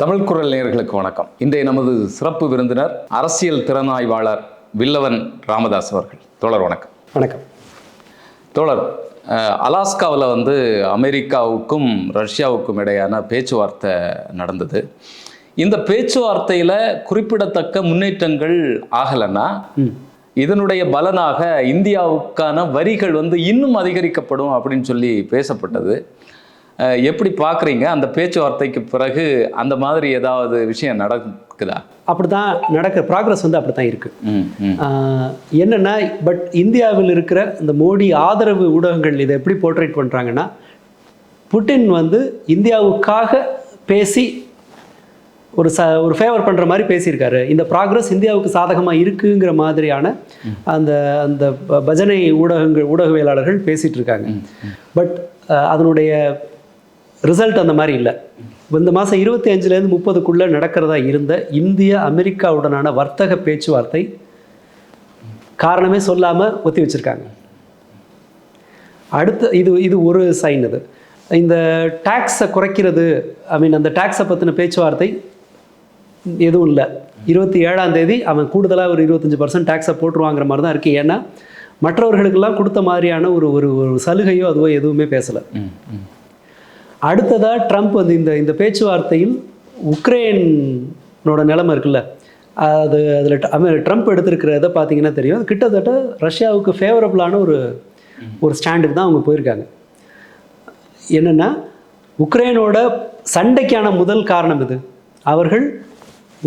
தமிழ் குரல் நேயர்களுக்கு வணக்கம். இன்றைய நமது சிறப்பு விருந்தினர் அரசியல் திறனாய்வாளர் வில்லவன் ராமதாஸ் அவர்கள். தோழர் வணக்கம். வணக்கம் தோழர், அலாஸ்காவில் அமெரிக்காவுக்கும் ரஷ்யாவுக்கும் இடையான பேச்சுவார்த்தை நடந்தது. இந்த பேச்சுவார்த்தையில் குறிப்பிடத்தக்க முன்னேற்றங்கள் ஆகலைன்னா இதனுடைய பலனாக இந்தியாவுக்கான வரிகள் இன்னும் அதிகரிக்கப்படும் அப்படின்னு சொல்லி பேசப்பட்டது. எப்படி பார்க்குறீங்க? அந்த பேச்சுவார்த்தைக்கு பிறகு அந்த மாதிரி ஏதாவது விஷயம் நடக்குதா? அப்படி தான் நடக்கிற ப்ராக்ரஸ் அப்படி தான் இருக்குது. என்னென்னா, பட் இந்தியாவில் இருக்கிற இந்த மோடி ஆதரவு ஊடகங்கள் இதை எப்படி போர்ட்ரேட் பண்ணுறாங்கன்னா, புட்டின் இந்தியாவுக்காக பேசி ஒரு ஃபேவர் பண்ணுற மாதிரி பேசியிருக்காரு. இந்த ப்ராக்ரஸ் இந்தியாவுக்கு சாதகமாக இருக்குங்கிற மாதிரியான அந்த அந்த பஜனை ஊடகவியலாளர்கள் பேசிகிட்டு இருக்காங்க. பட் அதனுடைய ரிசல்ட் அந்த மாதிரி இல்லை. இந்த மாதம் 25லேருந்து 30க்குள்ளே நடக்கிறதா இருந்த இந்திய அமெரிக்காவுடனான வர்த்தக பேச்சுவார்த்தை காரணமே சொல்லாமல் ஒத்தி வச்சுருக்காங்க. அடுத்து இது ஒரு சைன். இது இந்த டேக்ஸை குறைக்கிறது, அந்த டேக்ஸை பற்றின பேச்சுவார்த்தை எதுவும் இல்லை. 27ஆம் தேதி அவன் கூடுதலாக ஒரு 25% டேக்ஸை போட்டுருவாங்கிற மாதிரி தான் இருக்குது. ஏன்னா மற்றவர்களுக்கெல்லாம் கொடுத்த மாதிரியான ஒரு சலுகையோ அதுவோ எதுவுமே பேசலை. அடுத்ததாக ட்ரம்ப் இந்த பேச்சுவார்த்தையில் உக்ரைனோட நிலைமை இருக்குல்ல, அதில் ட்ரம்ப் எடுத்திருக்கிறத பார்த்தீங்கன்னா தெரியும். அது கிட்டத்தட்ட ரஷ்யாவுக்கு ஃபேவரபுளான ஒரு ஸ்டாண்டுக்கு தான் அவங்க போயிருக்காங்க. என்னென்னா, உக்ரைனோட சண்டைக்கான முதல் காரணம் இது. அவர்கள்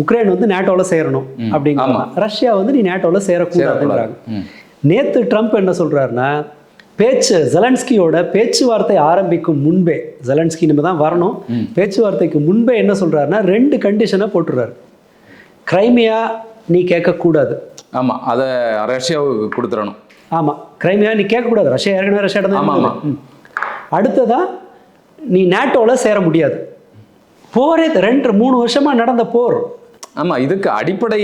உக்ரைன் நேட்டோவில் சேரணும் அப்படிங்கிறாங்க. ரஷ்யா நீ நேட்டோவில் சேரக்கூடாதுங்கிறாங்க. நேற்று ட்ரம்ப் என்ன சொல்கிறாருன்னா, ஜெலன்ஸ்கியோட பேச்சுவார்த்தை ஆரம்பிக்கும் முன்பே, ஜெலன்ஸ்கி நம்ம தான் வரணும், பேச்சுவார்த்தைக்கு முன்பே என்ன சொல்கிறாருன்னா 2 கண்டிஷனை போட்டுறாரு. கிரைமியா நீ கேட்கக்கூடாது. ஆமாம், அதை ரஷ்யாவுக்கு கொடுத்துடணும். ஆமாம், கிரைமியா நீ கேட்கக்கூடாது. ரஷ்யா ஏற்கனவே ரஷ்யாட்ட தான். அடுத்ததா, நீ நேட்டோவில் சேர முடியாது. போரே 2-3 வருஷமாக நடந்த போர். ஆமாம், இதுக்கு அடிப்படை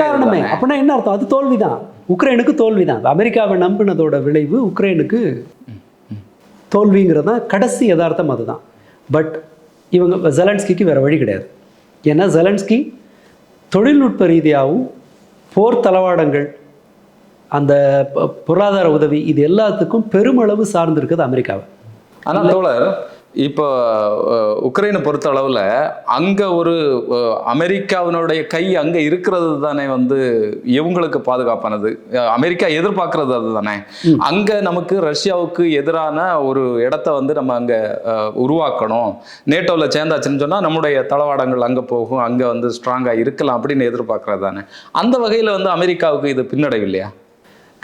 காரணமே. அப்படின்னா என்ன அர்த்தம்? அது தோல்வி தான், உக்ரைனுக்கு தோல்வி தான். அமெரிக்காவை நம்பினதோட விளைவு உக்ரைனுக்கு தோல்விங்கிறது தான் கடைசி யதார்த்தம். அதுதான். பட் இவங்க ஜெலன்ஸ்கிக்கு வேறு வழி கிடையாது. ஏன்னா ஜெலன்ஸ்கி தொழில்நுட்ப ரீதியாகவும் போர் தளவாடங்கள், அந்த பொருளாதார உதவி, இது எல்லாத்துக்கும் பெருமளவு சார்ந்திருக்குது அமெரிக்காவை. ஆனால் தோழர், இப்போ உக்ரைனை பொறுத்த அளவில் அங்கே ஒரு அமெரிக்காவினுடைய கை அங்கே இருக்கிறது தானே இவங்களுக்கு பாதுகாப்பானது. அமெரிக்கா எதிர்பார்க்கறது அது தானே. அங்கே நமக்கு ரஷ்யாவுக்கு எதிரான ஒரு இடத்த நம்ம அங்கே உருவாக்கணும். நேட்டோவில் சேர்ந்தாச்சுன்னு சொன்னால் நம்முடைய தளவாடங்கள் அங்கே போகும், அங்கே ஸ்ட்ராங்காக இருக்கலாம் அப்படின்னு எதிர்பார்க்கறது தானே. அந்த வகையில் அமெரிக்காவுக்கு இது பின்னடைவு இல்லையா?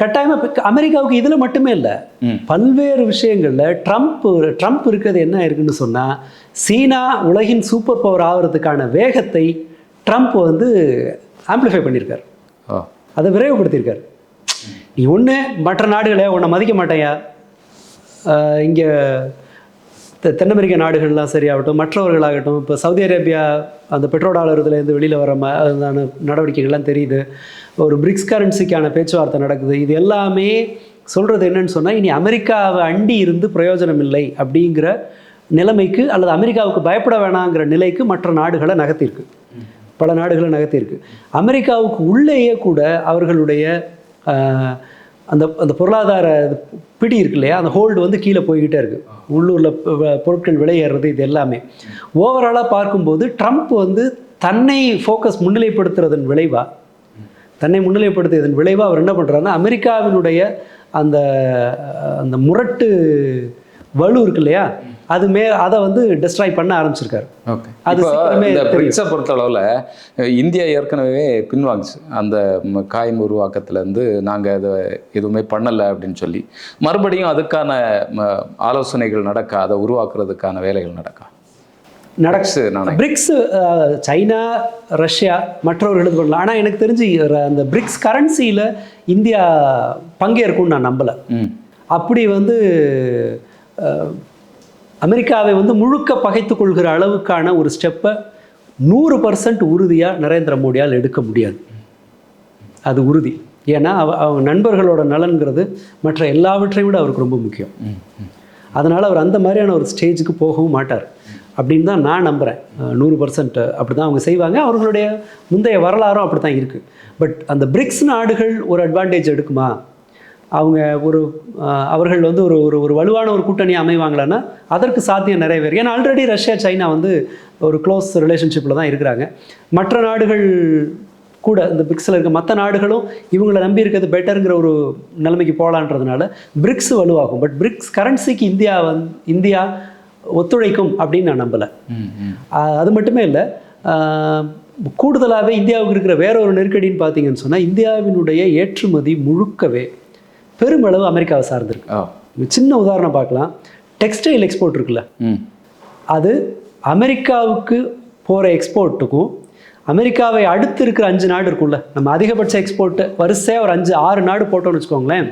கட்டாயமாக அமெரிக்காவுக்கு இதில் மட்டுமே இல்லை, பல்வேறு விஷயங்களில் ட்ரம்ப் இருக்கிறது என்ன இருக்குன்னு சொன்னால், சீனா உலகின் சூப்பர் பவர் ஆகிறதுக்கான வேகத்தை ட்ரம்ப் ஆம்பிளிஃபை பண்ணியிருக்கார். அதை விரைவுபடுத்தியிருக்கார். நீ ஒன்று மற்ற நாடுகளை உன்னை மதிக்க மாட்டேயா, இங்கே தென் அமெரிக்க நாடுகள்லாம் சரியாகட்டும், மற்றவர்களாகட்டும், இப்போ சவுதி அரேபியா அந்த பெட்ரோடாலர் இதுலேருந்து வெளியில் வர மாதிரியான நடவடிக்கைகள்லாம் தெரியுது. ஒரு பிரிக்ஸ் கரன்சிக்கான பேச்சுவார்த்தை நடக்குது. இது எல்லாமே சொல்கிறது என்னன்னு சொன்னால், இனி அமெரிக்காவை அண்டி இருந்து பிரயோஜனம் இல்லை அப்படிங்கிற நிலைமைக்கு, அல்லது அமெரிக்காவுக்கு பயப்பட வேணாங்கிற நிலைக்கு மற்ற நாடுகளை நகர்த்தியிருக்கு. பல நாடுகளை நகர்த்தியிருக்கு. அமெரிக்காவுக்கு உள்ளேயே கூட அவர்களுடைய அந்த பொருளாதார பிடி இருக்கு இல்லையா, அந்த ஹோல்டு கீழே போய்கிட்டே இருக்குது. உள்ளூரில் பொருட்கள் விலையேறது, இது எல்லாமே ஓவராலாக பார்க்கும்போது ட்ரம்ப் தன்னை முன்னிலைப்படுத்துறதன் விளைவாக அவர் என்ன பண்ணுறாருன்னா, அமெரிக்காவினுடைய அந்த அந்த முரட்டு வலு இருக்கு இல்லையா, அதை டெஸ்ட்ராய் பண்ண ஆரம்பிச்சிருக்காரு. ஓகே, அது பிரிக்ஸை பொறுத்தளவில் இந்தியா ஏற்கனவே பின்வாங்குச்சு. அந்த காயின் உருவாக்கத்துலேருந்து நாங்கள் அதை எதுவுமே பண்ணலை அப்படின்னு சொல்லி மறுபடியும் அதுக்கான ஆலோசனைகள் நடக்க, அதை உருவாக்குறதுக்கான வேலைகள் நடக்குது. பிரிக்ஸ் சைனா, ரஷ்யா, மற்றவர்களுக்கு பண்ணலாம். ஆனால் எனக்கு தெரிஞ்சு அந்த பிரிக்ஸ் கரன்சியில் இந்தியா பங்கேற்கும்னு நான் நம்பலை. அப்படி அமெரிக்காவை முழுக்க பகைத்து கொள்கிற அளவுக்கான ஒரு ஸ்டெப்பை 100% உறுதியாக நரேந்திர மோடியால் எடுக்க முடியாது. அது உறுதி. ஏன்னா அவங்க நண்பர்களோட நலன்கிறது மற்ற எல்லாவற்றையும் விட அவருக்கு ரொம்ப முக்கியம். அதனால் அவர் அந்த மாதிரியான ஒரு ஸ்டேஜுக்கு போகவும் மாட்டார். அப்படின்னு தான் நான் நம்புகிறேன். 100% அப்படி தான் அவங்க செய்வாங்க. அவர்களுடைய முந்தைய வரலாறும் அப்படி தான் இருக்குது. பட் அந்த பிரிக்ஸ் நாடுகள் ஒரு அட்வான்டேஜ் எடுக்குமா, அவங்க அவர்கள் வந்து ஒரு வலுவான ஒரு கூட்டணி அமைவாங்களான்னா அதற்கு சாத்தியம் நிறைய பேர். ஏன்னா ஆல்ரெடி ரஷ்யா சைனா வந்து ஒரு க்ளோஸ் ரிலேஷன்ஷிப்பில் தான் இருக்கிறாங்க. மற்ற நாடுகள் கூட இந்த பிரிக்ஸில் இருக்க மற்ற நாடுகளும் இவங்களை நம்பி இருக்கிறது பெட்டருங்கிற ஒரு நிலைமைக்கு போகலான்றதுனால பிரிக்ஸ் வலுவாகும். பட் பிரிக்ஸ் கரன்சிக்கு இந்தியா ஒத்துழைக்கும் அப்படின்னு நான் நம்பலை. அது மட்டுமே இல்லை, கூடுதலாகவே இந்தியாவுக்கு இருக்கிற வேற ஒரு நெருக்கடின்னு பார்த்தீங்கன்னு சொன்னால் இந்தியாவினுடைய ஏற்றுமதி முழுக்கவே பெருமளவு அமெரிக்காவை சார்ந்திருக்கு. சின்ன உதாரணம் பார்க்கலாம். டெக்ஸ்டைல் எக்ஸ்போர்ட் இருக்குல்ல, அது அமெரிக்காவுக்கு போகிற எக்ஸ்போர்ட்டுக்கும் அமெரிக்காவை அடுத்து இருக்கிற 5 நாடு இருக்குல்ல, நம்ம அதிகபட்ச எக்ஸ்போர்ட்டு வரிசையாக ஒரு 5-6 நாடு போட்டோம்னு வச்சுக்கோங்களேன்,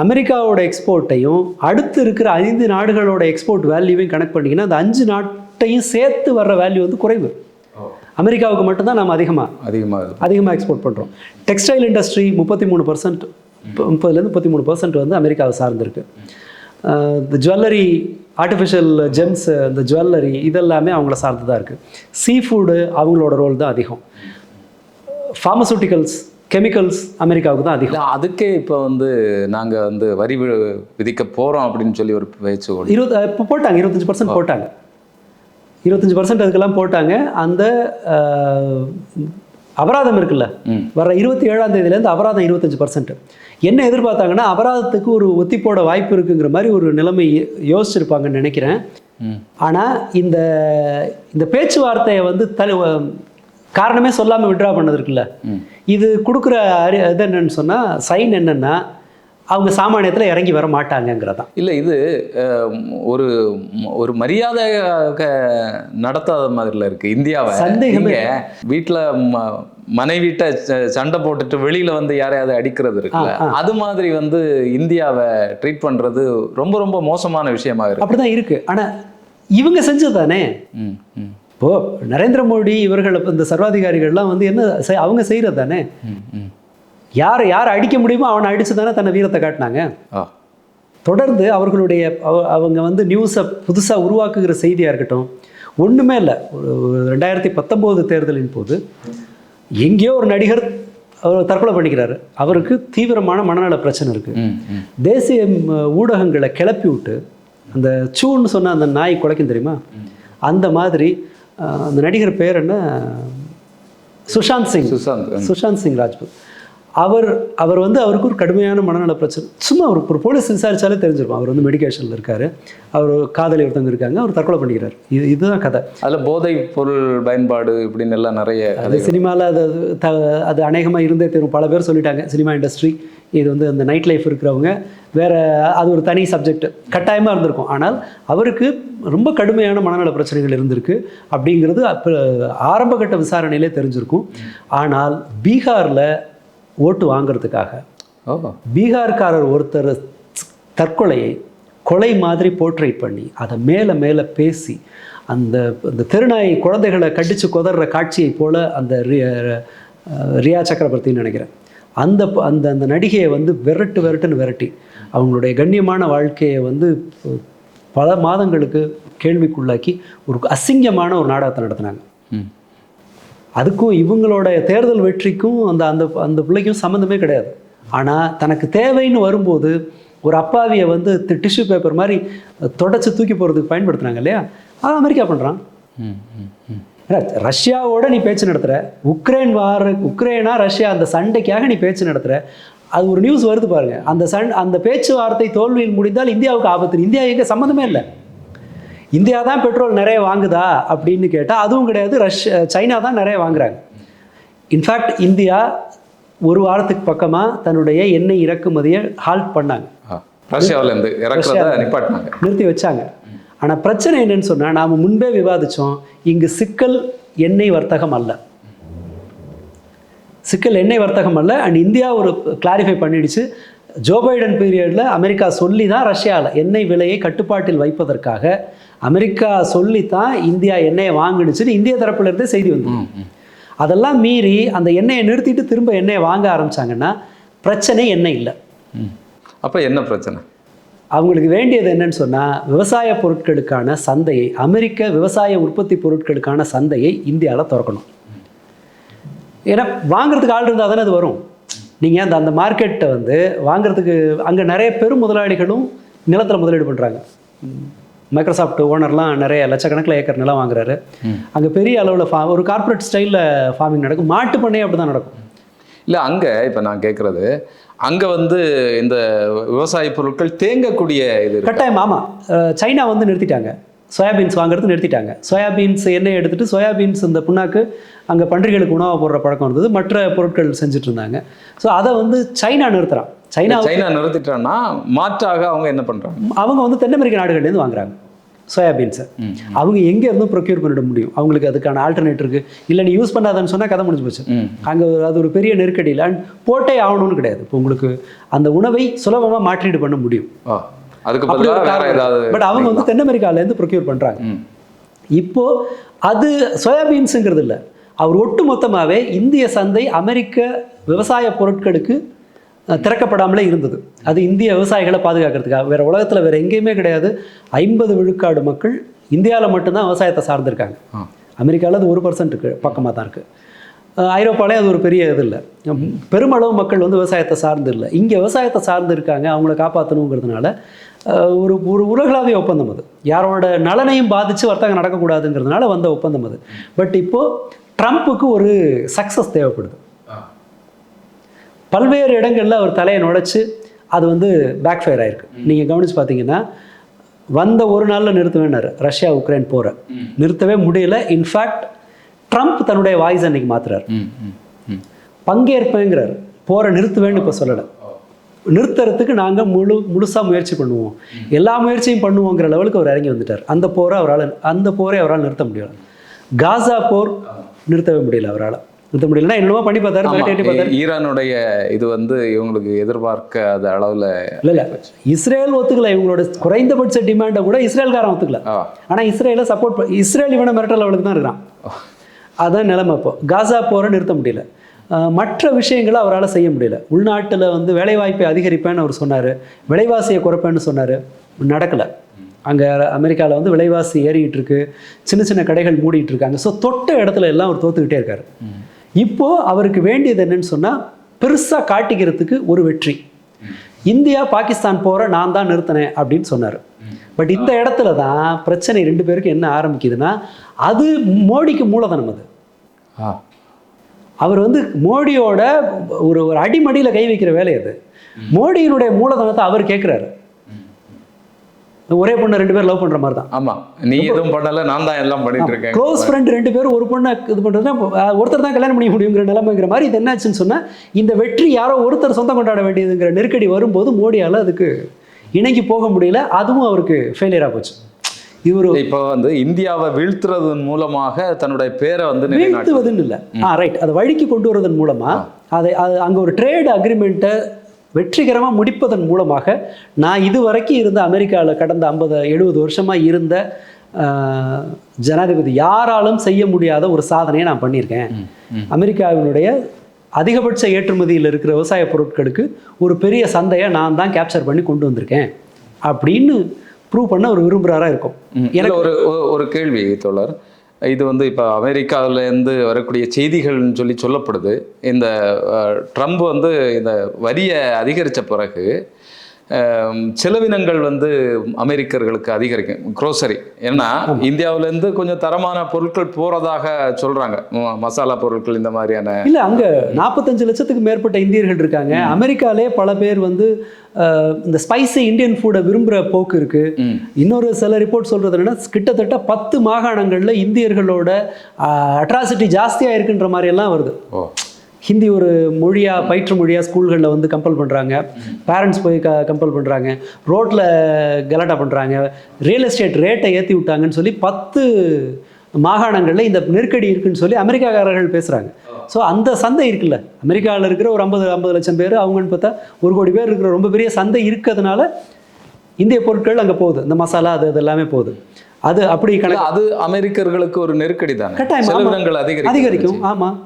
அமெரிக்காவோட எக்ஸ்போர்ட்டையும் அடுத்து இருக்கிற 5 நாடுகளோட எக்ஸ்போர்ட் வேல்யூவையும் கனெக்ட் பண்ணிங்கன்னா அந்த 5 நாட்டையும் சேர்த்து வர்ற வேல்யூ வந்து குறைவு. அமெரிக்காவுக்கு மட்டும்தான் நம்ம அதிகமாக எக்ஸ்போர்ட் பண்ணுறோம். டெக்ஸ்டைல் இண்டஸ்ட்ரி 33%, 30-33% வந்து அமெரிக்காவை சார்ந்திருக்கு. இந்த ஜுவல்லரி, ஆர்டிஃபிஷியல் ஜெம்ஸ், இந்த ஜுவல்லரி இதெல்லாமே அவங்கள சார்ந்து தான் இருக்குது. சீ ஃபுட்டு அவங்களோட ரோல் தான் அதிகம். ஃபார்மசூட்டிக்கல்ஸ், கெமிக்கல்ஸ் அமெரிக்காவுக்கு தான் அதிகம். அதுக்கே இப்போ வந்து நாங்கள் வந்து வரி விதிக்க போகிறோம் அப்படின்னு சொல்லி ஒரு பேச்சு இப்போ போட்டாங்க, 25% போட்டாங்க. 25% அதுக்கெல்லாம் போட்டாங்க. அந்த அபராதம் இருக்குல்ல, வர 27ஆம் தேதியிலேருந்து அபராதம் 25%. என்ன எதிர்பார்த்தாங்கன்னா அபராதத்துக்கு ஒரு ஒத்தி போட வாய்ப்பு இருக்குங்கிற மாதிரி ஒரு நிலைமை யோசிச்சிருப்பாங்கன்னு நினைக்கிறேன். ஆனால் இந்த பேச்சுவார்த்தையை வந்து காரணமே சொல்லாமல் விட்ரா பண்ணது இருக்குல்ல, இது கொடுக்குற இது என்னன்னு சொன்னால் சைன் என்னென்னா அவங்க சாமானியத்தில் இறங்கி வர மாட்டாங்கங்கிறதான். இல்லை, இது ஒரு மரியாதை நடத்தாத மாதிரில இருக்குது இந்தியாவை. சந்தேகமே. வீட்டில் மனைவிட்ட சண்டை போட்டுட்டு வெளியில வந்து யாரையாவது அடிக்கிறது இருக்குல்ல, அது மாதிரி வந்து இந்தியாவை ட்ரீட் பண்றது ரொம்ப ரொம்ப மோசமான விஷயமா இருக்கு. அப்படிதான் இருக்கு. ஆனா இவங்க செஞ்சது தானே. இப்போ நரேந்திர மோடி இவர்கள் இந்த சர்வாதிகாரிகள்லாம் வந்து என்ன அவங்க செய்யறது தானே. யார் அடிக்க முடியுமோ அவனை அடிச்சு தானே தன்னை வீரத்தை காட்டினாங்க. தொடர்ந்து அவர்களுடைய அவங்க வந்து நியூஸை புதுசாக உருவாக்குகிற செய்தியாக இருக்கட்டும், ஒன்றுமே இல்லை. ஒரு 2019 தேர்தலின் போது எங்கேயோ ஒரு நடிகர் அவர் தற்கொலை பண்ணிக்கிறாரு. அவருக்கு தீவிரமான மனநல பிரச்சனை இருக்குது. தேசிய ஊடகங்களை கிளப்பி விட்டு அந்த சூன்னு சொன்ன அந்த நாய் குலைக்கும் தெரியுமா, அந்த மாதிரி அந்த நடிகர் பேர் என்ன, சுஷாந்த் சிங் ராஜ்புத். அவர் வந்து அவருக்கு ஒரு கடுமையான மனநல பிரச்சனை. சும்மா ஒரு போலீஸ் விசாரிச்சாலே தெரிஞ்சிருக்கும். அவர் வந்து மெடிக்கேஷனில் இருக்காரு, அவர் காதலி ஒருத்தவங்க இருக்காங்க, அவர் தற்கொலை பண்ணிக்கிறார். இதுதான் கதை. அதில் போதை பொருள் பயன்பாடு இப்படின்னு எல்லாம் நிறைய அது சினிமாவில் அது அநேகமாக இருந்தே தெரியும். பல பேர் சொல்லிட்டாங்க சினிமா இண்டஸ்ட்ரி இது வந்து அந்த நைட் லைஃப் இருக்கிறவங்க வேற, அது ஒரு தனி சப்ஜெக்ட் கட்டாயமாக இருந்திருக்கும். ஆனால் அவருக்கு ரொம்ப கடுமையான மனநல பிரச்சனைகள் இருந்திருக்கு அப்படிங்கிறது அப்போ ஆரம்பகட்ட விசாரணையிலே தெரிஞ்சிருக்கும். ஆனால் பீகாரில் ஓட்டு வாங்கிறதுக்காக பீகார்காரர் ஒருத்தர் தற்கொலையை கொலை மாதிரி போர்ட்ரேட் பண்ணி அதை மேலே பேசி அந்த தெருநாய் குழந்தைகளை கடிச்சு கொதற காட்சியை போல அந்த ரியா சக்கரவர்த்தின்னு நினைக்கிறேன், அந்த அந்த அந்த நடிகையை வந்து விரட்டுன்னு விரட்டி அவங்களுடைய கண்ணியமான வாழ்க்கையை வந்து பல மாதங்களுக்கு கேள்விக்குள்ளாக்கி ஒரு அசிங்கமான ஒரு நாடகத்தை நடத்தினாங்க. அதுக்கும் இவங்களோட தேர்தல் வெற்றிக்கும் அந்த அந்த அந்த பிள்ளைக்கும் சம்மந்தமே கிடையாது. ஆனால் தனக்கு தேவைன்னு வரும்போது ஒரு அப்பாவியை வந்து டிஷ்யூ பேப்பர் மாதிரி தொடச்சி தூக்கி போகிறதுக்கு பயன்படுத்துனாங்க இல்லையா, அது அமெரிக்கா பண்ணுறான். ரஷ்யாவோட நீ பேச்சு நடத்துகிற, உக்ரைனா ரஷ்யா அந்த சண்டைக்காக நீ பேச்சு நடத்துகிற, அது ஒரு நியூஸ் வருது பாருங்க. அந்த பேச்சுவார்த்தை தோல்வியில் முடிந்தால் இந்தியாவுக்கு ஆபத்து. இந்தியா எங்கே சம்மந்தமே இல்லை. இந்தியா தான் பெட்ரோல் நிறைய வாங்குதா அப்படின்னு கேட்டால் அதுவும் கிடையாது. சைனா தான் நிறைய வாங்குறாங்க. இன்ஃபேக்ட் இந்தியா ஒரு வாரத்துக்கு பக்கமாக தன்னுடைய எண்ணெய் இறக்குமதியை ஹால்ட் பண்ணாங்க, ரஷ்யாவிலேருந்து நிறுத்தி வச்சாங்க. ஆனால் பிரச்சனை என்னன்னு சொன்னால், நாம் முன்பே விவாதித்தோம், இங்கு சிக்கல் எண்ணெய் வர்த்தகம் அல்ல. அண்ட் இந்தியா ஒரு கிளாரிஃபை பண்ணிடுச்சு. ஜோ பைடன் பீரியடில் அமெரிக்கா சொல்லி தான் ரஷ்யாவில் எண்ணெய் விலையை கட்டுப்பாட்டில் வைப்பதற்காக அமெரிக்கா சொல்லித்தான் இந்தியா எண்ணெயை வாங்கிடுச்சுன்னு இந்திய தரப்புலேருந்தே செய்தி வந்து, அதெல்லாம் மீறி அந்த எண்ணெயை நிறுத்திட்டு திரும்ப எண்ணெயை வாங்க ஆரம்பித்தாங்கன்னா பிரச்சனை எண்ணெய் இல்லை. அப்போ என்ன பிரச்சனை? அவங்களுக்கு வேண்டியது என்னன்னு சொன்னால் விவசாய பொருட்களுக்கான சந்தையை, அமெரிக்க விவசாய உற்பத்தி பொருட்களுக்கான சந்தையை இந்தியாவில் திறக்கணும். ஏன்னா வாங்குறதுக்கு ஆள் இருந்தால் தானே அது வரும். நீங்கள் அந்த மார்க்கெட்டை வந்து வாங்குறதுக்கு அங்கே நிறைய பெரும் முதலாளிகளும் நிலத்தில் முதலீடு பண்ணுறாங்க. மைக்ரோசாஃப்ட் ஓனர்லாம் நிறைய லட்சக்கணக்கில் ஏக்கர் நிலம் வாங்குறாரு. அங்கே பெரிய அளவில் ஒரு கார்ப்பரேட் ஸ்டைலில் ஃபார்மிங் நடக்கும். மாட்டு பண்ணையே அப்படி தான் நடக்கும். இல்லை அங்கே இப்போ நான் கேட்குறது, அங்கே வந்து இந்த விவசாய பொருட்கள் தேங்கக்கூடிய இது கட்டாயம். ஆமாம், சைனா வந்து நிறுத்திட்டாங்க, சோயாபீன்ஸ் வாங்குறது நிறுத்திட்டாங்க. சோயாபீன்ஸ் எண்ணெய் எடுத்துகிட்டு சோயாபீன்ஸ் இந்த புண்ணாக்கு அங்கே பன்றிகளுக்கு உணவாக போடுற பழக்கம் இருந்தது, மற்ற பொருட்கள் செஞ்சுட்டு இருந்தாங்க. ஸோ அதை வந்து சைனா நிறுத்துறான். சைனா நிறுத்திட்டான்னா மாற்றாக அவங்க என்ன பண்ணுறாங்க, அவங்க வந்து தென் அமெரிக்க நாடுகள்லேருந்து வாங்குறாங்க சோயாபீன்ஸை. அவங்க எங்கே இருந்தும் ப்ரொக்யூர் பண்ணிட முடியும். அவங்களுக்கு அதுக்கான ஆல்டர்னேட் இருக்குது. இல்லை நீ யூஸ் பண்ணாதான்னு சொன்னால் கதை முடிஞ்சு போச்சு. அங்கே அது ஒரு பெரிய நெருக்கடியில் அண்ட் போட்டே ஆகணும்னு கிடையாது. இப்போ உங்களுக்கு அந்த உணவை சுலபமாக மாற்றீடு பண்ண முடியும். பட் அவங்க வந்து தென் அமெரிக்காவிலேருந்து ப்ரொக்யூர் பண்ணுறாங்க. இப்போ அது சோயாபீன்ஸுங்கிறது இல்லை, அவர் ஒட்டு மொத்தமாகவே இந்திய சந்தை அமெரிக்க விவசாய பொருட்களுக்கு திறக்கப்படாமலே இருந்தது. அது இந்திய விவசாயிகளை பாதுகாக்கிறதுக்காக. வேறு உலகத்தில் வேறு எங்கேயுமே கிடையாது. 50 விழுக்காடு மக்கள் இந்தியாவில் மட்டும்தான் விவசாயத்தை சார்ந்திருக்காங்க. அமெரிக்காவில் அது 1% பக்கமாக தான் இருக்குது. ஐரோப்பாலே அது ஒரு பெரிய இது இல்லை. பெருமளவு மக்கள் வந்து விவசாயத்தை சார்ந்து இல்லை. இங்கே விவசாயத்தை சார்ந்து இருக்காங்க. அவங்கள காப்பாற்றணுங்கிறதுனால ஒரு ஒரு உலகளாவிய ஒப்பந்தம் அது. யாரோட நலனையும் பாதித்து வர்த்தகம் நடக்கக்கூடாதுங்கிறதுனால வந்த ஒப்பந்தம் அது. பட் இப்போது ட்ரம்ப்புக்கு ஒரு சக்ஸஸ் தேவைப்படுது. பல்வேறு இடங்களில் அவர் தலையை நுழைச்சி அது வந்து பேக் ஃபயர் ஆயிருக்கு. நீங்கள் கவனித்து பார்த்தீங்கன்னா வந்த ஒரு நாளில் நிறுத்துவேன்னாரு ரஷ்யா உக்ரைன் போரை. நிறுத்தவே முடியல. இன்ஃபேக்ட் ட்ரம்ப் தன்னுடைய வாய்ஸ் அன்னைக்கு மாத்துறாரு. பங்கேற்பேங்கிறார். போரை நிறுத்துவேன்னு இப்போ சொல்லலை. நிறுத்துறதுக்கு நாங்கள் முழுசாக முயற்சி பண்ணுவோம், எல்லா முயற்சியும் பண்ணுவோங்கிற லெவலுக்கு அவர் இறங்கி வந்துட்டார். அந்த போரை அவரால் நிறுத்த முடியல. காசா போர் நிறுத்தவே முடியல அவரால். நிறுத்த முடியலன்னா என்னவோ பண்ணி பார்த்தாரு. ஈரானுடைய இது வந்து இவங்களுக்கு எதிர்பார்க்காத அளவில் இல்லை இஸ்ரேல் ஒத்துக்கல. இவங்களோட குறைந்தபட்ச டிமாண்டை கூட இஸ்ரேல்காரன் ஒத்துக்கல. ஆனால் இஸ்ரேலை சப்போர்ட் இஸ்ரேல் இவனை மிரட்டல் லெவலுக்கு தான் இருக்கிறான். அதான் நிலைமை. இப்போ காசா போரை நிறுத்த முடியல. மற்ற விஷயங்களை அவரால் செய்ய முடியல. உள்நாட்டில் வந்து வேலைவாய்ப்பை அதிகரிப்பேன்னு அவர் சொன்னார், விலைவாசியை குறைப்பேன்னு சொன்னார், நடக்கலை. அங்கே அமெரிக்காவில் வந்து விலைவாசி ஏறிக்கிட்டு இருக்கு, சின்ன சின்ன கடைகள் மூடிட்டு இருக்காங்க. ஸோ தொட்ட இடத்துல எல்லாம் அவர் தோத்துக்கிட்டே இருக்கார். இப்போது அவருக்கு வேண்டியது என்னன்னு சொன்னால் பெருசாக காட்டிக்கிறதுக்கு ஒரு வெற்றி. இந்தியா பாகிஸ்தான் போரை நான் தான் நிறுத்தினேன் அப்படின்னு சொன்னார். பட் இந்த இடத்துல தான் பிரச்சனை 2 பேருக்கு என்ன ஆரம்பிக்குதுன்னா, அது மோடிக்கு மூலதனம். அது அவர் வந்து மோடியோட ஒரு அடிமடியில் கை வைக்கிற வேலை. அது மோடியினுடைய மூலதனத்தை அவர் கேட்குறாரு. ஒரே பொண்ணை 2 பேர் லவ் பண்ணுற மாதிரி தான். ஆமாம், நீ எதுவும் பண்ணல, நான் தான் எல்லாம் பண்ணிட்டு இருக்கேன். க்ளோஸ் ஃப்ரெண்ட் 2 பேர் ஒரு பொண்ணை இது பண்ணுறதுனா ஒருத்தர் தான் கல்யாணம் பண்ணி முடியுங்கிற நிலைமைங்கிற மாதிரி. இது என்னாச்சுன்னு சொன்னால் இந்த வெற்றி யாரோ ஒருத்தர் சொந்தம் கொண்டாட வேண்டியதுங்கிற நெருக்கடி வரும்போது மோடியால் அதுக்கு இணங்கி போக முடியல. அதுவும் அவருக்கு ஃபெயிலியராக போச்சு. இவர் இப்போ வந்து இந்தியாவை வீழ்த்துறதன் மூலமாக தன்னுடைய பேரை வந்து வீழ்த்துவதுன்னு இல்லை, ரைட், அதை வழிக்கு கொண்டு வருவதன் மூலமாக அது அங்கே ஒரு ட்ரேட் அக்ரிமெண்ட்டை வெற்றிகரமாக முடிப்பதன் மூலமாக நான் இதுவரைக்கும் இருந்த அமெரிக்காவில் கடந்த 50-70 வருஷமாக இருந்த ஜனாதிபதி யாராலும் செய்ய முடியாத ஒரு சாதனையை நான் பண்ணியிருக்கேன். அமெரிக்காவினுடைய அதிகபட்ச ஏற்றுமதியில் இருக்கிற விவசாய பொருட்களுக்கு ஒரு பெரிய சந்தையை நான் தான் கேப்சர் பண்ணி கொண்டு வந்திருக்கேன் அப்படின்னு ப்ரூவ் பண்ண ஒரு விரும்புகிறாரா இருக்கும். எனக்கு ஒரு கேள்வி தோழர். இது வந்து இப்போ அமெரிக்காவிலேருந்து வரக்கூடிய செய்திகள்னு சொல்லப்படுது. இந்த ட்ரம்ப் வந்து இந்த வரியை அதிகரித்த பிறகு செலவினங்கள் வந்து அமெரிக்கர்களுக்கு அதிகரிக்கும். குரோசரி ஏன்னா இந்தியாவிலேருந்து கொஞ்சம் தரமான பொருட்கள் போகிறதாக சொல்கிறாங்க, மசாலா பொருட்கள் இந்த மாதிரியான. இல்லை, அங்கே 45 லட்சத்துக்கு மேற்பட்ட இந்தியர்கள் இருக்காங்க. அமெரிக்காலே பல பேர் வந்து இந்த ஸ்பைசி இந்தியன் ஃபுட்டை விரும்புகிற போக்கு இருக்குது. இன்னொரு சில ரிப்போர்ட் சொல்கிறது என்னன்னா, கிட்டத்தட்ட 10 மாகாணங்களில் இந்தியர்களோட அட்ராசிட்டி ஜாஸ்தியாக இருக்குன்ற மாதிரியெல்லாம் வருது. ஹிந்தி ஒரு மொழியாக பயிற்று மொழியாக ஸ்கூல்களில் வந்து கம்பல் பண்ணுறாங்க, பேரண்ட்ஸ் போய் கம்பல் பண்ணுறாங்க, ரோட்டில் கலாட்டா பண்ணுறாங்க, ரியல் எஸ்டேட் ரேட்டை ஏற்றி விட்டாங்கன்னு சொல்லி 10 மாகாணங்களில் இந்த நெருக்கடி இருக்குன்னு சொல்லி அமெரிக்காக்காரர்கள் பேசுகிறாங்க. ஸோ அந்த சந்தை இருக்குல்ல, அமெரிக்காவில் இருக்கிற ஒரு 50 லட்சம் பேர், அவங்கன்னு பார்த்தா 1 கோடி பேர் இருக்கிற ரொம்ப பெரிய சந்தை இருக்கிறதுனால இந்திய பொருட்கள் அங்கே போகுது. இந்த மசாலா அது எல்லாமே போகுது. அது அப்படி அது அமெரிக்கர்களுக்கு ஒரு நெருக்கடி தான். கட்டாயம் அதிகரிக்கும். ஆமாம்,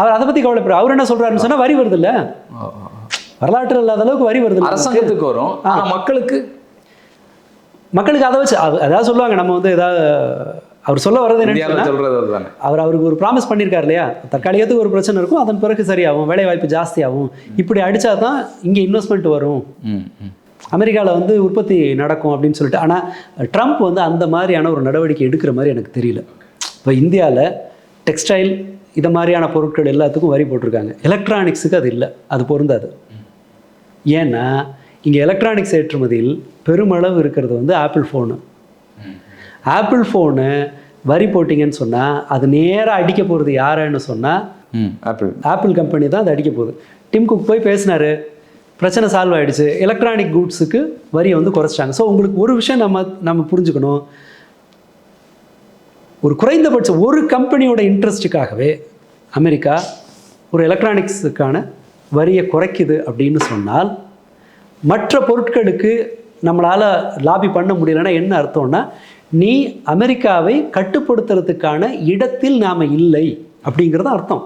அவர் அதை பற்றி கவலைப்படுற. அவர் என்ன சொல்கிறாருன்னு சொன்னால் வரி வருது இல்லை, வரலாற்று இல்லாத அளவுக்கு வரி வருது. அரசாங்கத்துக்கு வரும், ஆனால் மக்களுக்கு மக்களுக்கு அதை வச்சு அதாவது சொல்லுவாங்க, நம்ம வந்து ஏதாவது அவர் சொல்ல வர்றது என்னன்னு சொல்றது அவருக்கு ஒரு ப்ராமிஸ் பண்ணியிருக்காரு இல்லையா, தற்காலிகத்துக்கு ஒரு பிரச்சனை இருக்கும், அதன் பிறகு சரியாகும், வேலை வாய்ப்பு ஜாஸ்தியாகும், இப்படி அடித்தா தான் இங்கே இன்வெஸ்ட்மெண்ட் வரும், அமெரிக்காவில் வந்து உற்பத்தி நடக்கும் அப்படின்னு சொல்லிட்டு. ஆனால் ட்ரம்ப் வந்து அந்த மாதிரியான ஒரு நடவடிக்கை எடுக்கிற மாதிரி எனக்கு தெரியல. இப்போ இந்தியாவில் டெக்ஸ்டைல் இதை மாதிரியான பொருட்கள் எல்லாத்துக்கும் வரி போட்டிருக்காங்க, எலக்ட்ரானிக்ஸுக்கு அது இல்லை, அது பொருந்தாது. ஏன்னா இங்கே எலக்ட்ரானிக்ஸ் ஏற்றுமதியில் பெருமளவு இருக்கிறது வந்து ஆப்பிள் ஃபோனு. ஆப்பிள் ஃபோனு வரி போட்டிங்கன்னு சொன்னால் அது நேராக அடிக்க போகிறது யாருன்னு சொன்னால் ஆப்பிள் கம்பெனி தான் அது அடிக்க போகுது. டிம் குக் போய் பேசினார், பிரச்சனை சால்வ் ஆகிடுச்சு, எலக்ட்ரானிக் கூட்ஸுக்கு வரியை வந்து குறைச்சிட்டாங்க. ஸோ உங்களுக்கு ஒரு விஷயம் நம்ம புரிஞ்சுக்கணும், ஒரு குறைந்தபட்சம் ஒரு கம்பெனியோட இன்ட்ரெஸ்ட்டுக்காகவே அமெரிக்கா ஒரு எலக்ட்ரானிக்ஸுக்கான வரியை குறைக்குது அப்படின்னு சொன்னால் மற்ற பொருட்களுக்கு நம்மளால் லாபி பண்ண முடியலைன்னா என்ன அர்த்தம்னா, நீ அமெரிக்காவை கட்டுப்படுத்துறதுக்கான இடத்தில் நாம் இல்லை அப்படிங்கிறது அர்த்தம்.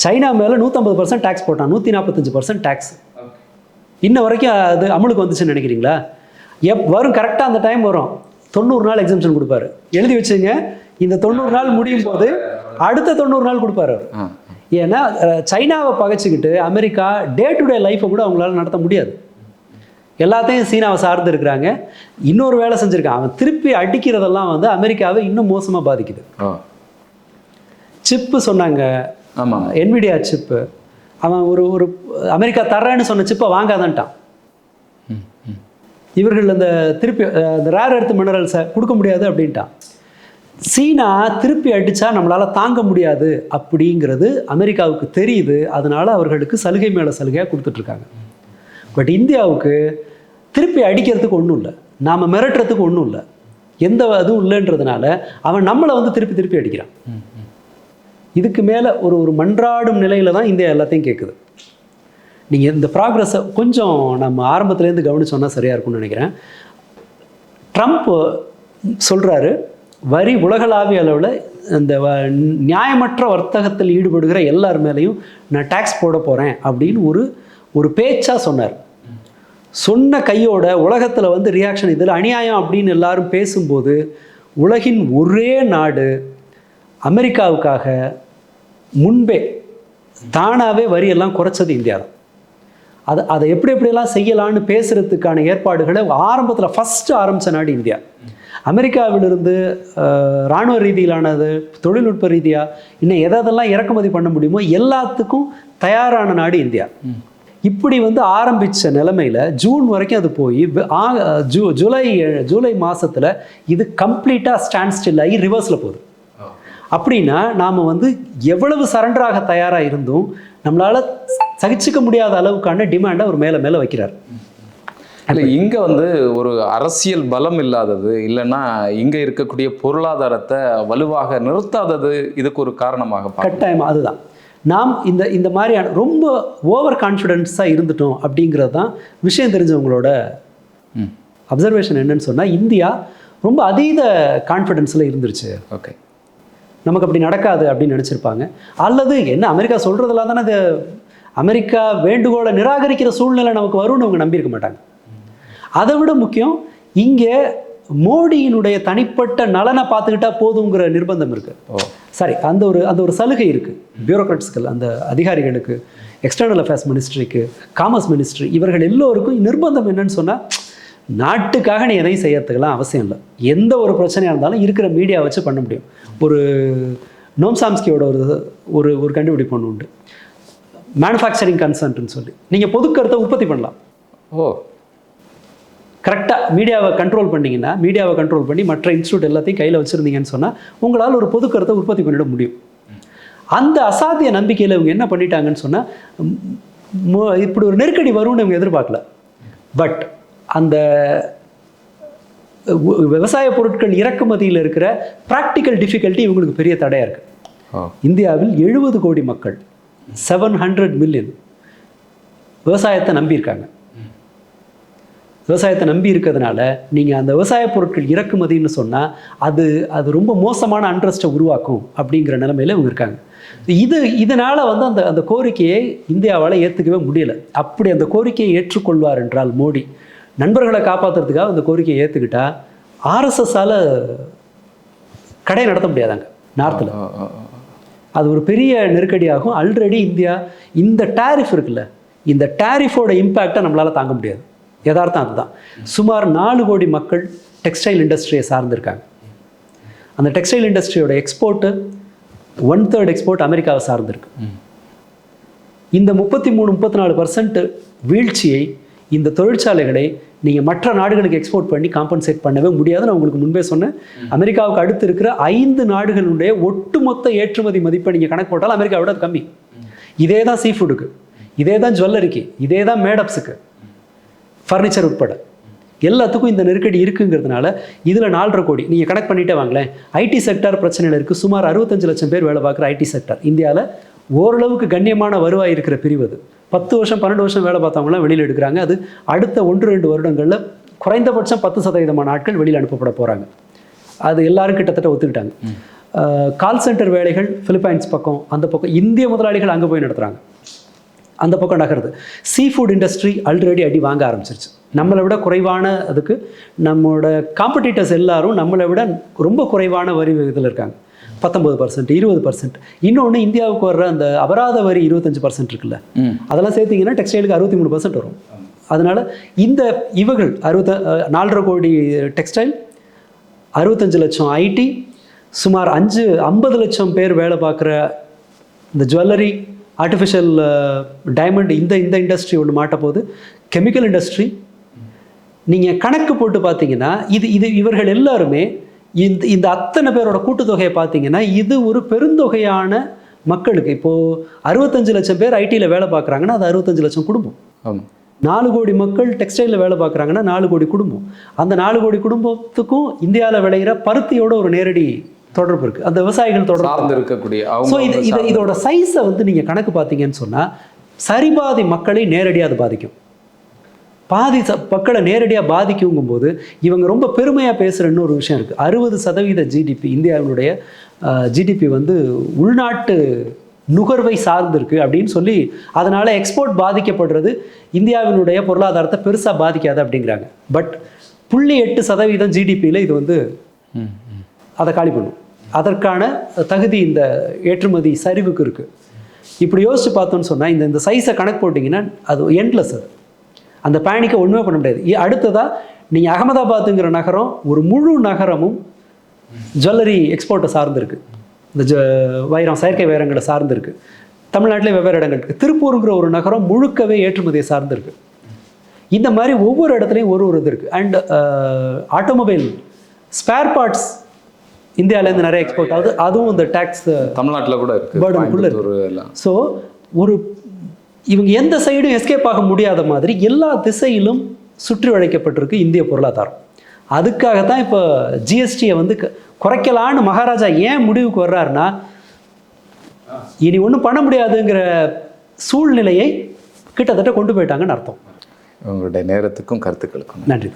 சைனா மேலே 150% டேக்ஸ் போட்டான், 145% டேக்ஸ். இன்ன வரைக்கும் அது அமலுக்கு வந்துச்சுன்னு நினைக்கிறீங்களா? வரும், கரெக்டாக அந்த டைம் வரும், 90 நாள் எக்ஸம்ஷன் கொடுப்பாரு. எழுதி வச்சுங்க, இந்த 90 நாள் முடியும் போது அடுத்த 90 நாள் கொடுப்பாரு அவர். ஏன்னா சைனாவை பகைச்சிக்கிட்டு அமெரிக்கா டே டு டே லைஃப்பை கூட அவங்களால நடத்த முடியாது. எல்லாத்தையும் சீனாவை சார்ந்து இருக்கிறாங்க. இன்னொரு வேலை செஞ்சுருக்கான், அவன் திருப்பி அடிக்கிறதெல்லாம் வந்து அமெரிக்காவை இன்னும் மோசமாக பாதிக்குது. சிப்பு சொன்னாங்க, என்விடியா சிப்பு, அவன் ஒரு அமெரிக்கா தர்றேன்னு சொன்ன சிப்பை வாங்காதன்ட்டான். இவர்கள் அந்த திருப்பி அந்த ரேர் எர்த் மினரல்ஸை கொடுக்க முடியாது அப்படின்ட்டான். சீனா திருப்பி அடித்தா நம்மளால் தாங்க முடியாது அப்படிங்கிறது அமெரிக்காவுக்கு தெரியுது. அதனால் அவர்களுக்கு சலுகை மேலே சலுகையாக கொடுத்துட்ருக்காங்க. பட் இந்தியாவுக்கு திருப்பி அடிக்கிறதுக்கு ஒன்றும் இல்லை, நாம் மிரட்டுறதுக்கு ஒன்றும் இல்லை, எந்த அதுவும் இல்லைன்றதுனால அவன் நம்மளை வந்து திருப்பி அடிக்கிறான். இதுக்கு மேலே ஒரு மன்றாடும் நிலையில் தான் இந்தியா எல்லாத்தையும் கேட்குது. நீங்கள் இந்த ப்ராக்ரஸை கொஞ்சம் நம்ம ஆரம்பத்துலேருந்து கவனிச்சோன்னா சரியாக இருக்கும்னு நினைக்கிறேன். ட்ரம்ப் சொல்கிறாரு, வரி உலகளாவிய அளவில் இந்த நியாயமற்ற வர்த்தகத்தில் ஈடுபடுகிற எல்லார் மேலேயும் நான் டேக்ஸ் போட போகிறேன் அப்படின்னு ஒரு பேச்சாக சொன்னார். சொன்ன கையோட உலகத்தில் வந்து ரியாக்ஷன், இதில் அநியாயம் அப்படின்னு எல்லாரும் பேசும்போது உலகின் ஒரே நாடு அமெரிக்காவுக்காக முன்பே தானாகவே வரியெல்லாம் குறைச்சது இந்தியா தான். அதை எப்படியெல்லாம் செய்யலான்னு பேசுகிறதுக்கான ஏற்பாடுகளை ஆரம்பத்தில் ஃபஸ்ட்டு ஆரம்பித்த நாடு இந்தியா. அமெரிக்காவிலிருந்து இராணுவ ரீதியிலானது, தொழில்நுட்ப ரீதியாக இன்னும் எதெல்லாம் இறக்குமதி பண்ண முடியுமோ எல்லாத்துக்கும் தயாரான நாடு இந்தியா. இப்படி வந்து ஆரம்பித்த நிலைமையில் ஜூன் வரைக்கும் அது போய் ஜூலை மாதத்தில் இது கம்ப்ளீட்டாக ஸ்டாண்ட் ஸ்டில் ஆகி ரிவர்ஸில் போகுது. அப்படின்னா நாம் வந்து எவ்வளவு சரண்டராக தயாராக இருந்தும் நம்மளால் சகிச்சிக்க முடியாத அளவுக்கான டிமாண்டை அவர் மேலே வைக்கிறார். இல்லை, இங்கே வந்து ஒரு அரசியல் பலம் இல்லாதது, இல்லைன்னா இங்கே இருக்கக்கூடிய பொருளாதாரத்தை வலுவாக நிறுத்தாதது இதுக்கு ஒரு காரணமாக கட்டாயமாக அதுதான். நாம் இந்த மாதிரியான ரொம்ப ஓவர் கான்ஃபிடென்ஸாக இருந்துட்டோம் அப்படிங்கிறது தான் விஷயம் தெரிஞ்சவங்களோட அப்சர்வேஷன். என்னன்னு சொன்னால், இந்தியா ரொம்ப அதீத கான்ஃபிடென்ஸில் இருந்துருச்சு. ஓகே, நமக்கு அப்படி நடக்காது அப்படின்னு நினச்சிருப்பாங்க. அல்லது என்ன அமெரிக்கா சொல்கிறதெல்லாம் தானே அது அமெரிக்கா வேண்டுகோளை நிராகரிக்கிற சூழ்நிலை நமக்கு வரும்னு அவங்க நம்பியிருக்க மாட்டாங்க. அதை விட முக்கியம், இங்கே மோடியினுடைய தனிப்பட்ட நலனை பார்த்துக்கிட்டா போதுங்கிற நிர்பந்தம் இருக்குது. சாரி, அந்த ஒரு சலுகை இருக்குது பியூரோக்ராட்ஸ்கள், அந்த அதிகாரிகளுக்கு, எக்ஸ்டர்னல் அஃபேர்ஸ் மினிஸ்ட்ரிக்கு, காமர்ஸ் மினிஸ்ட்ரி, இவர்கள் எல்லோருக்கும் நிர்பந்தம் என்னன்னு சொன்னால், நாட்டுக்காக நீ எதையும் செய்யறதுக்கெல்லாம் அவசியம் இல்லை, எந்த ஒரு பிரச்சனையாக இருந்தாலும் இருக்கிற மீடியா வச்சு பண்ண முடியும். ஒரு நோம் சாம்ஸ்கியோட ஒரு கண்டுபிடிப்பு ஒன்று உண்டு, மேனுஃபேக்சரிங் கன்சன்ட்னு சொல்லி. நீங்கள் பொதுக்கருத்தை உற்பத்தி பண்ணலாம். கரெக்டாக மீடியாவை கண்ட்ரோல் பண்ணிங்கன்னா, மீடியாவை கண்ட்ரோல் பண்ணி மற்ற இன்ஸ்டியூட் எல்லாத்தையும் கையில் வச்சுருந்தீங்கன்னு சொன்னால் உங்களால் ஒரு பொதுக்கருத்தை உற்பத்தி பண்ணிட முடியும். அந்த அசாத்திய நம்பிக்கையில் இவங்க என்ன பண்ணிட்டாங்கன்னு சொன்னால், இப்படி ஒரு நெருக்கடி வரும்னு இவங்க எதிர்பார்க்கல. பட் அந்த விவசாய பொருட்கள் இறக்குமதியில் இருக்கிற ப்ராக்டிக்கல் டிஃபிகல்ட்டி இவங்களுக்கு பெரிய தடையாக இருக்குது. இந்தியாவில் 70 கோடி மக்கள், 700 மில்லியன் விவசாயத்தை நம்பியிருக்காங்க. விவசாயத்தை நம்பி இருக்கிறதுனால நீங்கள் அந்த விவசாய பொருட்கள் இறக்குமதின்னு சொன்னால் அது ரொம்ப மோசமான அண்ட்ரஸ்ட்டை உருவாக்கும் அப்படிங்கிற நிலைமையில் இவங்க இருக்காங்க. இதனால் வந்து அந்த கோரிக்கையை இந்தியாவால் ஏற்றுக்கவே முடியலை. அப்படி அந்த கோரிக்கையை ஏற்றுக்கொள்வார் என்றால் மோடி, நண்பர்களை காப்பாற்றுறதுக்காக அந்த கோரிக்கையை ஏற்றுக்கிட்டா ஆர்எஸ்எஸ்ஸால் கடை நடத்த முடியாதாங்க நார்த்தில். அது ஒரு பெரிய நெருக்கடியாகும். ஆல்ரெடி இந்தியா இந்த டேரிஃப் இருக்குல்ல, இந்த டேரிஃபோட இம்பேக்டை நம்மளால் தாங்க முடியாது. யதார்த்தம் அதுதான். சுமார் 4 கோடி மக்கள் டெக்ஸ்டைல் இண்டஸ்ட்ரியை சார்ந்திருக்காங்க. அந்த டெக்ஸ்டைல் இண்டஸ்ட்ரியோட எக்ஸ்போர்ட்டு 1/3 எக்ஸ்போர்ட் அமெரிக்காவை சார்ந்திருக்கு. இந்த 33-34% வீழ்ச்சியை, இந்த தொழிற்சாலைகளை நீங்கள் மற்ற நாடுகளுக்கு எக்ஸ்போர்ட் பண்ணி காம்பன்சேட் பண்ணவே முடியாது. நான் உங்களுக்கு முன்பே சொன்னேன், அமெரிக்காவுக்கு அடுத்து இருக்கிற 5 நாடுகளுடைய ஒட்டுமொத்த ஏற்றுமதி மதிப்பை நீங்கள் கணக்கு போட்டால் அமெரிக்காவை விட கம்மி. இதே தான் சீ ஃபுட்டுக்கு, இதே தான் ஜுவல்லரிக்கு, இதே தான் மேடப்ஸுக்கு, ஃபர்னிச்சர் உட்பட எல்லாத்துக்கும் இந்த நெருக்கடி இருக்குங்கிறதுனால இதில் 4.5 கோடி நீங்கள் கனெக்ட் பண்ணிட்டே வாங்களேன். ஐடி செக்டார் பிரச்சனையில் இருக்குது. சுமார் 65 லட்சம் பேர் வேலை பார்க்குற ஐடி செக்டார் இந்தியாவில் ஓரளவுக்கு கண்ணியமான வருவாய் இருக்கிற பிரிவு அது. 10 வருஷம் 12 வருஷம் வேலை பார்த்தவங்களாம் வெளியில் எடுக்கிறாங்க. அது அடுத்த 1-2 வருடங்களில் குறைந்தபட்சம் 10% ஆட்கள் வெளியில் அனுப்பப்பட போகிறாங்க. அது எல்லாரும் கிட்டத்தட்ட ஒத்துக்கிட்டாங்க. கால் சென்டர் வேலைகள் பிலிப்பைன்ஸ் பக்கம், அந்த பக்கம் இந்திய முதலாளிகள் அங்கே போய் நடத்துகிறாங்க, அந்த பக்கம் நகருது. சீ ஃபுட் இண்டஸ்ட்ரி ஆல்ரெடி அடி வாங்க ஆரம்பிச்சிருச்சு. நம்மளை விட குறைவான அதுக்கு நம்மளோட காம்படிட்டர்ஸ் எல்லாரும் நம்மளை விட ரொம்ப குறைவான வரி விகிதத்தில் இருக்காங்க. 19%, 20%. இன்னொன்று இந்தியாவுக்கு வர்ற அந்த அபராத வரி 25% இருக்குல்ல, அதெல்லாம் சேர்த்திங்கன்னா டெக்ஸ்டைலுக்கு 63% வரும். அதனால் இந்த இவர்கள் 4.5 கோடி டெக்ஸ்டைல், 65 லட்சம் ஐடி, சுமார் 50 லட்சம் பேர் வேலை பார்க்குற இந்த ஜுவல்லரி, ஆர்டிஃபிஷியல் டைமண்ட், இந்த இண்டஸ்ட்ரி ஒன்று மாட்ட போகுது. கெமிக்கல் இண்டஸ்ட்ரி நீங்கள் கணக்கு போட்டு பார்த்தீங்கன்னா இவர்கள் எல்லாருமே இந்த அத்தனை பேரோட கூட்டுத்தொகையை பார்த்தீங்கன்னா இது ஒரு பெருந்தொகையான மக்களுக்கு. இப்போது 65 லட்சம் பேர் ஐடியில் வேலை பார்க்குறாங்கன்னா அது 65 லட்சம் குடும்பம். 4 கோடி மக்கள் டெக்ஸ்டைலில் வேலை பார்க்குறாங்கன்னா 4 கோடி குடும்பம். அந்த 4 கோடி குடும்பத்துக்கும் இந்தியாவில் விளையிற பருத்தியோட ஒரு நேரடி தொடர்பு இருக்குது. அந்த விவசாயிகள் தொடர்பு இருக்கக்கூடிய. ஸோ இதோட சைஸை வந்து நீங்கள் கணக்கு பார்த்தீங்கன்னு சொன்னால் சரிபாதி மக்களை நேரடியாக அது பாதிக்கும். பாதி மக்களை நேரடியாக பாதிக்குங்கும்போது இவங்க ரொம்ப பெருமையாக பேசுகிற இன்னொரு விஷயம் இருக்குது. 60% ஜிடிபி, இந்தியாவினுடைய ஜிடிபி வந்து உள்நாட்டு நுகர்வை சார்ந்திருக்கு அப்படின்னு சொல்லி, அதனால் எக்ஸ்போர்ட் பாதிக்கப்படுறது இந்தியாவினுடைய பொருளாதாரத்தை பெருசாக பாதிக்காது அப்படிங்கிறாங்க. பட் 0.8% ஜிடிபியில் இது வந்து அதை காலி பண்ணும். அதற்கான தகுதி இந்த ஏற்றுமதி சரிவுக்கு இருக்குது. இப்படி யோசித்து பார்த்தோன்னு சொன்னால் இந்த சைஸை கணக்கு போட்டிங்கன்னா அது எண்ட்லெஸ். அது அந்த பேனிக்கை ஒன்றுமே பண்ண முடியாது. அடுத்ததாக நீங்கள் அகமதாபாத்துங்கிற நகரம், ஒரு முழு நகரமும் ஜுவல்லரி எக்ஸ்போர்ட்டை சார்ந்திருக்கு. இந்த வைரம், செயற்கை வைரங்களை சார்ந்திருக்கு. தமிழ்நாட்டிலே வெவ்வேறு இடங்கள் இருக்குது. திருப்பூருங்கிற ஒரு நகரம் முழுக்கவே ஏற்றுமதியை சார்ந்திருக்கு. இந்த மாதிரி ஒவ்வொரு இடத்துலையும் ஒரு இது இருக்குது. அண்ட் ஆட்டோமொபைல் ஸ்பேர் பார்ட்ஸ் இந்தியாவிலேருந்து நிறைய எக்ஸ்போர்ட் ஆகுது. அதுவும் இந்த டேக்ஸ் தமிழ்நாட்டில் கூட இருக்குது, பேர்டனுக்குள்ளே இருக்குது. ஸோ இவங்க எந்த சைடும் எஸ்கேப் ஆக முடியாத மாதிரி எல்லா திசையிலும் சுற்றி வளைக்கப்பட்டிருக்கு இந்திய பொருளாதாரம். அதுக்காகத்தான் இப்போ ஜிஎஸ்டியை வந்து குறைக்கலான்னு மகாராஜா ஏன் முடிவுக்கு வர்றாருன்னா, இனி ஒன்றும் பண்ண முடியாதுங்கிற சூழ்நிலையை கிட்டத்தட்ட கொண்டு போயிட்டாங்கன்னு அர்த்தம். உங்களுடைய நேரத்துக்கும் கருத்துக்களுக்கும் நன்றி.